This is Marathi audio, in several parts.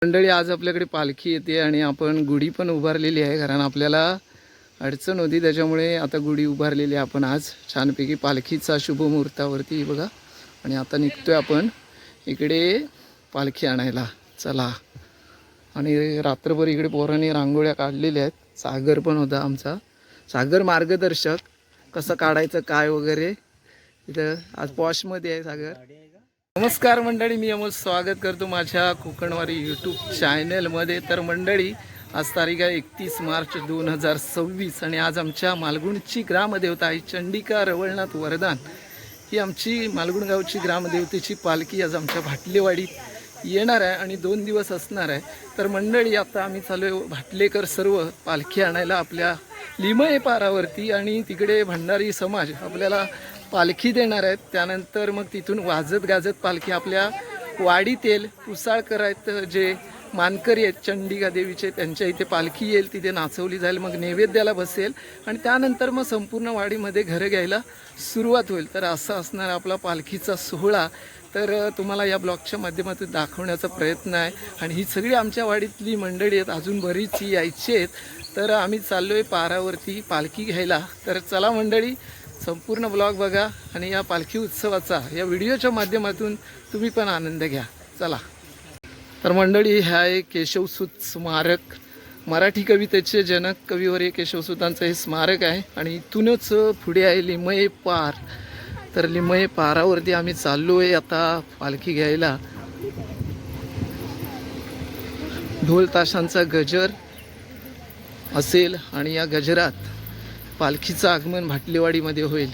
मंडळी, आज आपल्याकडे पालखी येते आणि आपण गुढी पण उभारलेली आहे, कारण आपल्याला अडचण होती त्याच्यामुळे आता गुढी उभारलेली आहे आपण आज छानपैकी पालखीचा शुभ मुहूर्तावरती बघा. आणि आता निघतोय आपण इकडे पालखी आणायला. चला. आणि रात्रभर इकडे पोरांनी रांगोळ्या काढलेल्या आहेत. सागर पण होता आमचा, सागर मार्गदर्शक, कसं काढायचं काय वगैरे. इथं आज पॉशमध्ये आहे सागर. नमस्कार मंडळी, मी अमोल स्वागत करतो माझ्या कोकणवारी यूट्यूब चॅनलमध्ये. तर मंडळी, आज तारीख आहे 31 मार्च 2026 आणि आज आमच्या मालगुणची ग्रामदेवता आहे चंडिका रवळनाथ वरदान. ही आमची मालगुण गावची ग्रामदेवतेची पालखी आज आमच्या भाटलेवाडीत येणार आहे आणि 2 दिवस असणार आहे. तर मंडळी, आता आम्ही चालू आहे भाटलेकर सर्व पालखी आणायला आपल्या लिमये पारावरती. आणि तिकडे भंडारी समाज आपल्याला पालखी देणार आहेत. त्यानंतर मग तिथून वाजत गाजत पालखी आपल्या वाडीत येईल. पुसाळकर आहेत जे मानकरी आहेत चंडिका देवीचे, त्यांच्या इथे पालखी येईल, तिथे नाचवली जाईल, मग नैवेद्याला बसेल आणि त्यानंतर मग संपूर्ण वाडीमध्ये घरं घ्यायला सुरुवात होईल. तर असं असणार आपला पालखीचा सोहळा. तर तुम्हाला या ब्लॉगच्या माध्यमातून दाखवण्याचा प्रयत्न आहे. आणि ही सगळी आमच्या वाडीतली मंडळी आहेत, अजून बरीच यायची आहेत. तर आम्ही चाललो आहे पारावरती पालखी घ्यायला. तर चला मंडळी, संपूर्ण ब्लॉग बघा आणि या पालखी उत्सवाचा या व्हिडिओच्या माध्यमातून तुम्ही पण आनंद घ्या. चला. तर मंडळी, ह्या एक केशवसूत स्मारक, मराठी कवितेचे जनक कविवर्य केशवसूतांचं हे स्मारक आहे. आणि इथूनच पुढे आहे लिमये पार. तर लिमये पारावरती आम्ही चाललो आहे आता पालखी घ्यायला. ढोल ताशांचा गजर असेल आणि या गजरात पालखीचं आगमन भाटलेवाडीमध्ये होईल.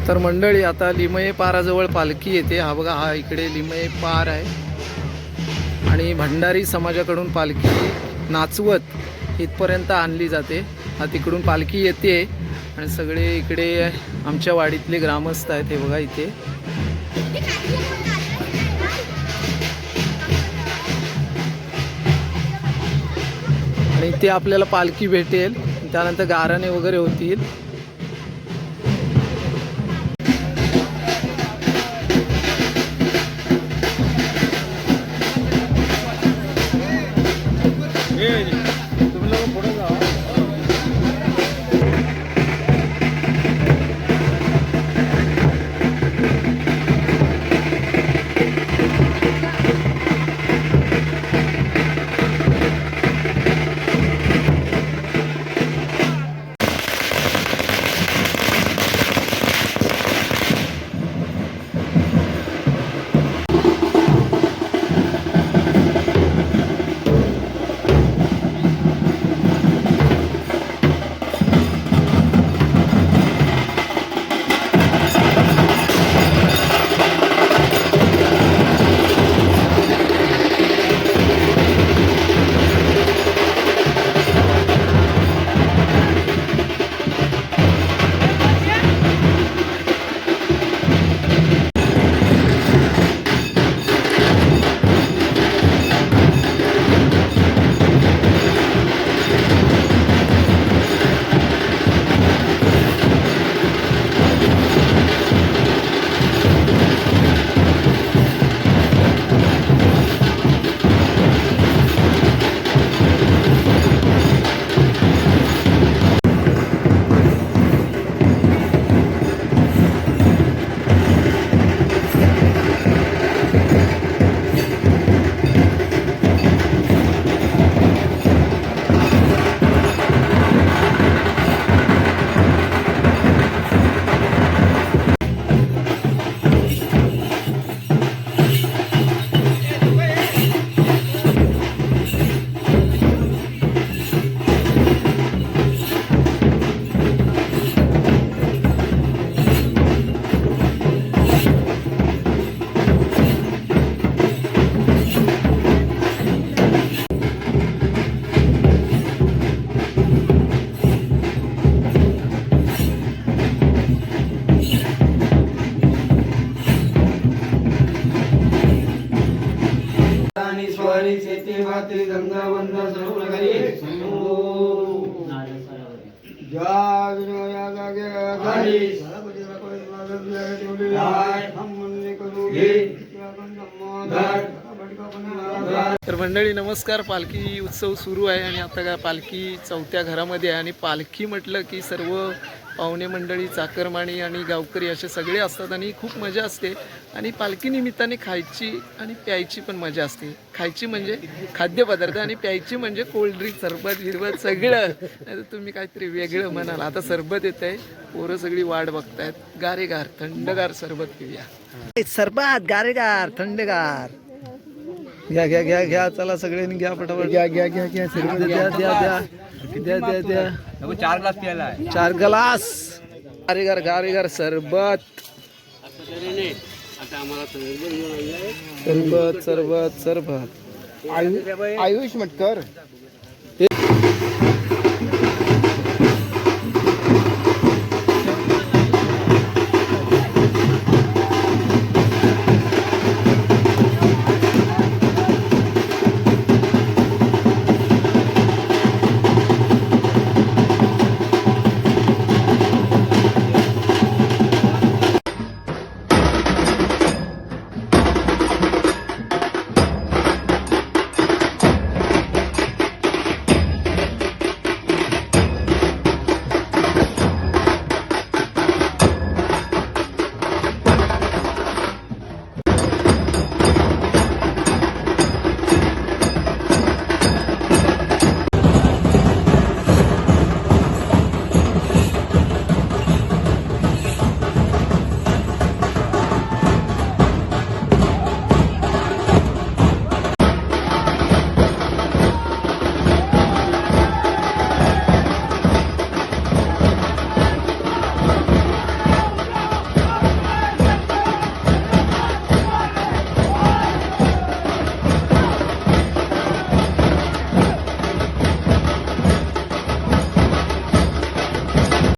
तर मंडळी, आता लिमये पाराजवळ पालखी येते. हा बघा, हा इकडे लिमये पार आहे आणि भंडारी समाजाकडून पालखी नाचवत इथपर्यंत आणली जाते. हा तिकडून पालखी येते आणि सगळे इकडे आमच्या वाडीतले ग्रामस्थ आहेत. हे बघा इथे. आणि इथे आपल्याला पालखी भेटेल, त्यानंतर गाराणे वगैरे होतील. तर मंडळी नमस्कार. पालखी उत्सव सुरू आहे आणि आता काय पालखी चौथ्या घरामध्ये आहे आणि पालखी म्हटलं की सर्व पाहुणे मंडळी, चाकरमानी आणि गावकरी असे सगळे असतात आणि खूप मजा असते. आणि पालखी निमित्ताने खायची आणि प्यायची पण मजा असते. खायची म्हणजे खाद्यपदार्थ आणि प्यायची म्हणजे कोल्ड्रिंक, सरबत गिरबत सगळं. नाही तर तुम्ही काहीतरी वेगळं म्हणाल. आता सरबत येत आहे, पोरं सगळी वाट बघतायत. गारेगार थंडगार सरबत पिऊया. सरबत गारेगार थंडगार. घ्या घ्या घ्या घ्या, चला सगळ्यांनी घ्या पटापट. घ्या घ्या घ्या घ्या सरबत द्या द्या द्या द्या द्या द्या. 4 ग्लास प्यायला आहे. 4 ग्लास गारेगार गारेगार सरबत. सरबत सरबत सरबत. आयुष मटकर